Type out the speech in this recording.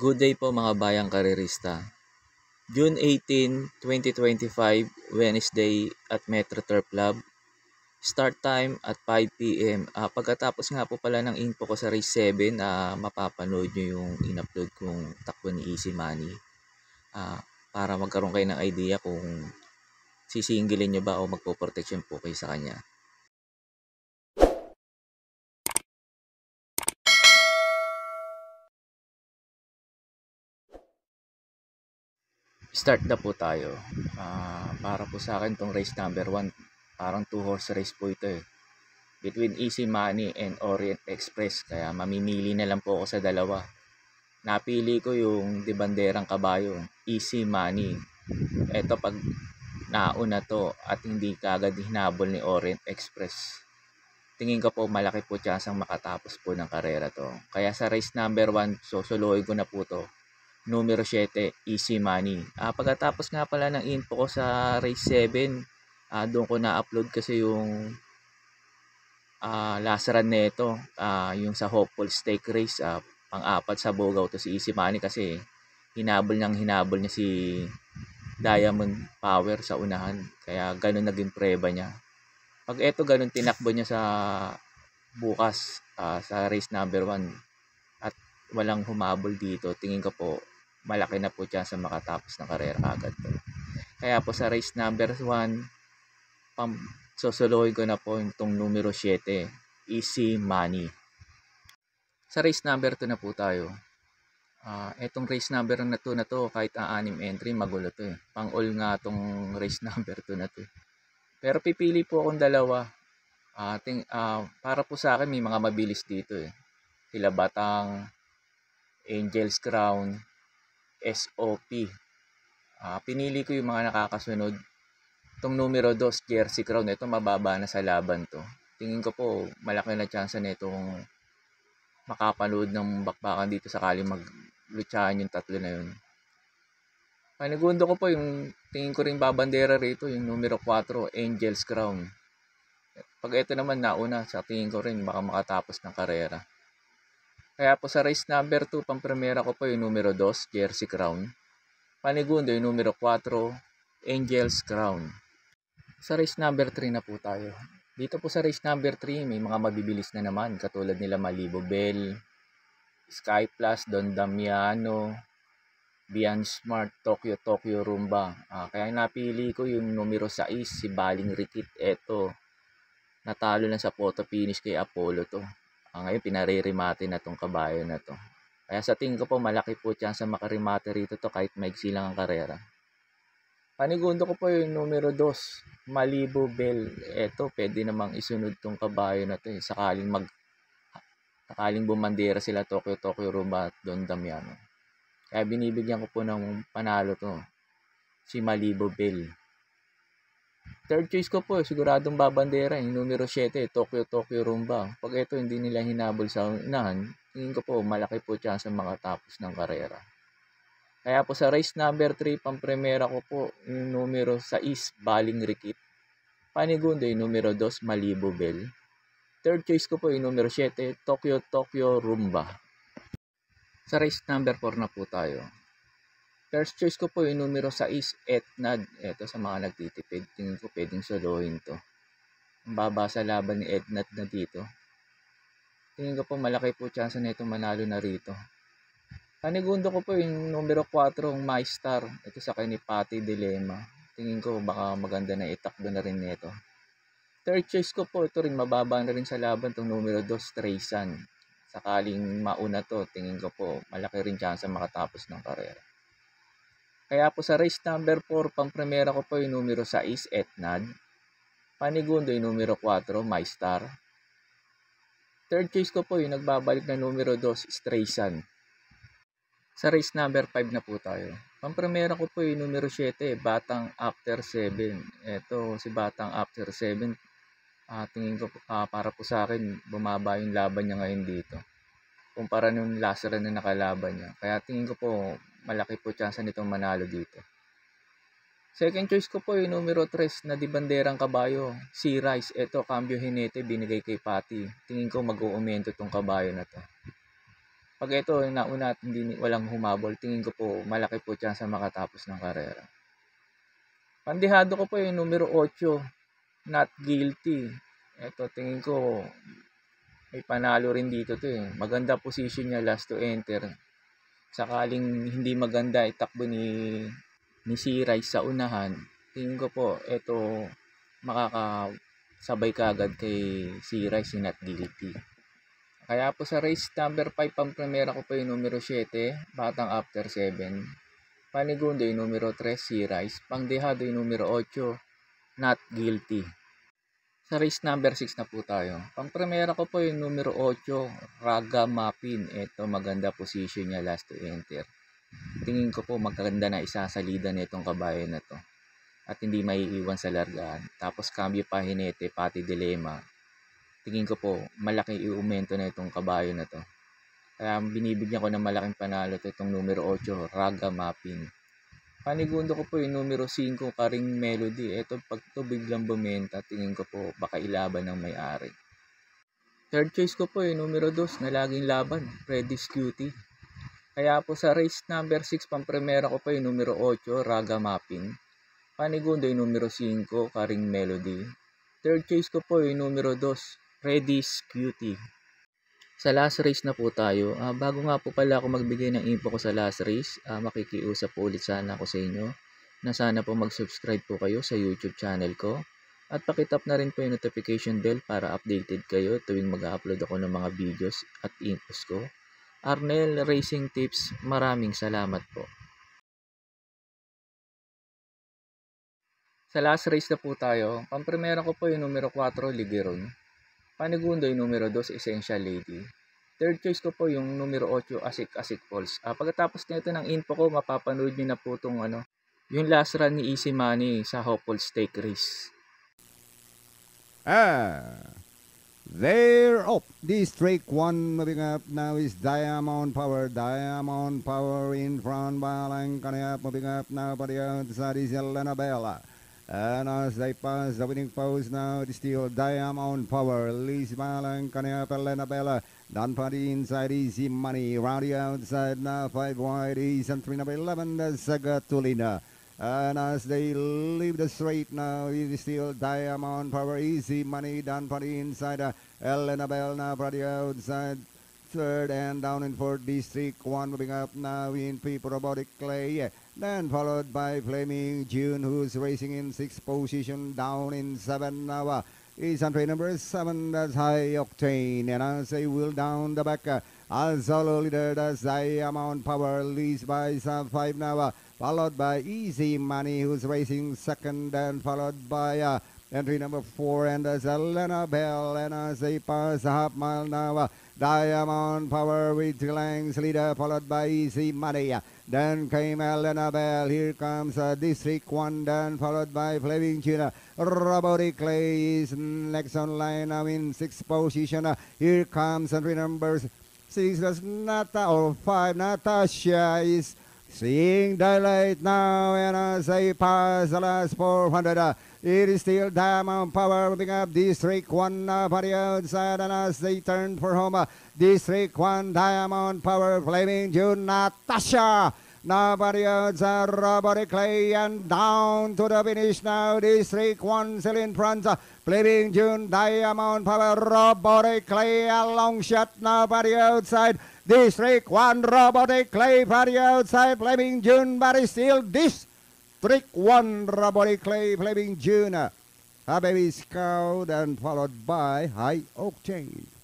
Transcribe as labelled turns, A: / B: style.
A: Good day po mga bayang karerista. June 18, 2025, Wednesday at Metro Turf Club. Start time at 5 p.m. Pagkatapos nga po pala ng info ko sa race 7, mapapanood nyo yung in-upload kong takbo ni Easy Money. Para magkaroon kayo ng idea kung sisingilin nyo ba o magpo-protection po kayo sa kanya. Start na po tayo. Para po sa akin tong race number 1, parang 2-horse race po ito eh. Between Easy Money and Orient Express. Kaya mamimili na lang po ako sa dalawa. Napili ko yung de banderang kabayo, Easy Money. Ito pag nauna to at hindi kagad hinabol ni Orient Express, tingin ko po malaki po tsansang makatapos po ng karera to. Kaya sa race number 1, susuluhin ko na po to. Numero 7, Easy Money. Pagkatapos nga pala ng info ko sa race 7, doon ko na-upload kasi yung last run nito, yung sa Hopeful Stake Race, pang-apat sa Bogaw to si Easy Money kasi hinabol niya si Diamond Power sa unahan. Kaya ganun naging preba niya. Pag eto ganun tinakbo niya sa bukas, sa race number 1 at walang humabol dito, tingin ko po malaki na po siya sa makatapos ng karera agad to. Kaya po sa race number 1, susuluhin ko na po itong numero 7, Easy Money. Sa race number 2 na po tayo. Etong race number na to, kahit anim entry, magulo to eh. Pang-all nga tong race number 2 na to. Pero pipili po akong dalawa. Para po sa akin, may mga mabilis dito eh. Sila Batang, Angel's Crown, SOP. Pinili ko yung mga nakakasunod. Itong numero 2, Jersey Crown, ito mababa na sa laban to. Tingin ko po, malaki na chance na itong makapanood ng bakbakan dito sakali maglutsahan yung tatlo na yun. Panigundo ko po yung tingin ko rin babandera rito, yung numero 4, Angel's Crown. Pag ito naman nauna, sa tingin ko rin baka makatapos ng karera. Kaya po sa race number 2, pampremera ko po yung numero 2, Jersey Crown. Panigundo yung numero 4, Angel's Crown. Sa race number 3 na po tayo. Dito po sa race number 3, may mga mabibilis na naman katulad nila Malibu Bell, Sky Plus, Don Damiano, Beyond Smart, Tokyo Rumba. Kaya napili ko yung numero 6, si Baling Rikit. Eto, natalo lang sa photo finish kay Apollo to. Ngayon pinariremate na tong kabayo na to. Kaya sa tingin ko po malaki po chance makarimate rito to kahit maigsi lang ang karera. Panigundo ko po yung numero 2, Malibu Bell. Eto, pwede namang isunod tong kabayo na to eh. Sakaling bumandera sila Tokyo Rumba at Don Damiano. Kaya binibigyan ko po ng panalo to, si Malibu Bell. Third choice ko po, siguradong babandera yung numero 7, Tokyo Rumba. Pag ito hindi nila hinabol sa unahan, tingin ko po malaki po chance makatapos ng karera. Kaya po sa race number 3, pampremera ko po yung numero 6, Baling Rikit. Panigundo yung numero 2, Malibu Bell. Third choice ko po yung numero 7, Tokyo Rumba. Sa race number 4 na po tayo. First choice ko po yung numero 6, Etnad. Ito sa mga nagtitipid, tingin ko pwedeng solohin to. Ang baba sa laban ni Etnad na dito. Tingin ko po malaki po chance na ito manalo na rito. Panigundo ko po yung numero 4, My Star. Ito sa kay ni Patty Dilemma. Tingin ko baka maganda na itakbo na rin nito. Third choice ko po, ito rin mababa na rin sa laban itong numero 2, Traysan. Sakaling mauna to, tingin ko po malaki rin chance makatapos ng karera. Kaya po sa race number 4, pampremera ko po yung numero 6, Etnad. Panigundo yung numero 4, My Star. Third choice ko po yung nagbabalik na numero 2, Traysan. Sa race number 5 na po tayo. Pampremera ko po yung numero 7, Batang After 7. Ito si Batang After 7. Tingin ko para po sa akin, bumaba yung laban niya ngayon dito. Kumpara nung last run na nakalaban niya. Kaya tingin ko po, malaki po chance nitong manalo dito. Second choice ko po yung numero 3 na di banderang kabayo, si Rice. Ito, Cambio Hinete, binigay kay Patty. Tingin ko mag-uumento tong kabayo na to. Pag ito nauna at walang humabol, tingin ko po malaki po chance makatapos ng karera. Pandihado ko po yung numero 8, Not Guilty. Ito tingin ko may panalo rin dito to eh. Maganda position niya last to enter. Sakaling hindi maganda itakbo ni C. Rice sa unahan, tingin ko po ito makakasabay kaagad kay C. Rice si Not Guilty. Kaya po sa race number 5, pang-primera ko po yung numero 7, Batang After 7. Panigundo yung numero 3, C. Rice. Pangdehado yung numero 8, Not Guilty. Sa race number 6 na po tayo. Pang-primera ko po yung numero 8, Raga Mapin. Ito maganda position niya last to enter. Tingin ko po maganda na isasalida na itong kabayo na to. At hindi maiiwan sa largaan. Tapos Cambio Pahinete, Pati Dilema. Tingin ko po malaki iumento na itong kabayo na to. Kaya binibigyan ko ng malaking panalo itong numero 8, Raga Mapin. Panigundo ko po yung numero 5, Karing Melody. Ito pag ito biglang bumenta, tingin ko po baka ilaban ng may-ari. Third choice ko po yung numero 2 na laging laban, Freddy's Cutie. Kaya po sa race number 6, pang-primera ko po yung numero 8, Raga Mapin. Panigundo yung numero 5, Karing Melody. Third choice ko po yung numero 2, Freddy's Cutie. Sa last race na po tayo. Bago nga po pala ako magbigay ng info ko sa last race, makikiusap po ulit sana ako sa inyo na sana po mag-subscribe po kayo sa YouTube channel ko at pakitap na rin po yung notification bell para updated kayo tuwing mag-upload ako ng mga videos at infos ko. Arnel Racing Tips, maraming salamat po. Sa last race na po tayo, pang-primera ko po yung numero 4, Ligeron. Panigundo yung numero 2, Essential Lady. Third choice ko po yung numero 8, Asik Asik Falls. Pagkatapos nito ng info ko, mapapanood nyo na po itong yung last run ni Easy Money sa Hopeful Stake Race.
B: They're up. This straight one moving up now is Diamond Power. Diamond Power in front by Alan Caniap moving up now, but the outside is Elena Bella. And as they pass the winning post now, it is still Diamond Power. Liz Malang, Kaniapa, Elena Bella. Down for the inside, Easy Money. Round the outside now, 5 wide is and 3 number 11, that's Sagatulina. And as they leave the straight now, it is still Diamond Power. Easy Money down for the inside. Elena Bella now for the outside. Third and down in fourth, District 1 moving up now in People Robotic Clay. Then followed by Flaming June, who's racing in 6th position. Down in 7 now is entry number 7, that's High Octane. And as they will down the back, as solo leader, that's Diamond Power, leads by 5 now. Followed by Easy Money, who's racing second, and followed by entry number 4, and that's Elena Bell. And as they pass a half mile now, Diamond Power with Langs leader, followed by Easy Money. Then came Elena Bell. Here comes District 1, then followed by Flaming Tuna. Robotic Clay is next on line now in 6th position. Here comes entry number 6, that's Nata, or 5, Natasha is seeing daylight now, and as they pass the last 400, it is still Diamond Power moving up. District 1 for the outside, and as they turn for home, District 1, Diamond Power, Flaming June, Natasha. Now for the outside, Robotic Clay, and down to the finish now. District 1 still in front. Flaming June, Diamond Power, Robotic Clay, a long shot now for the outside. District 1, Robotic Clay for the outside. Flaming June, but it's still District 1, Robotic Clay, Flaming June. A Baby Scout, and followed by High Octane.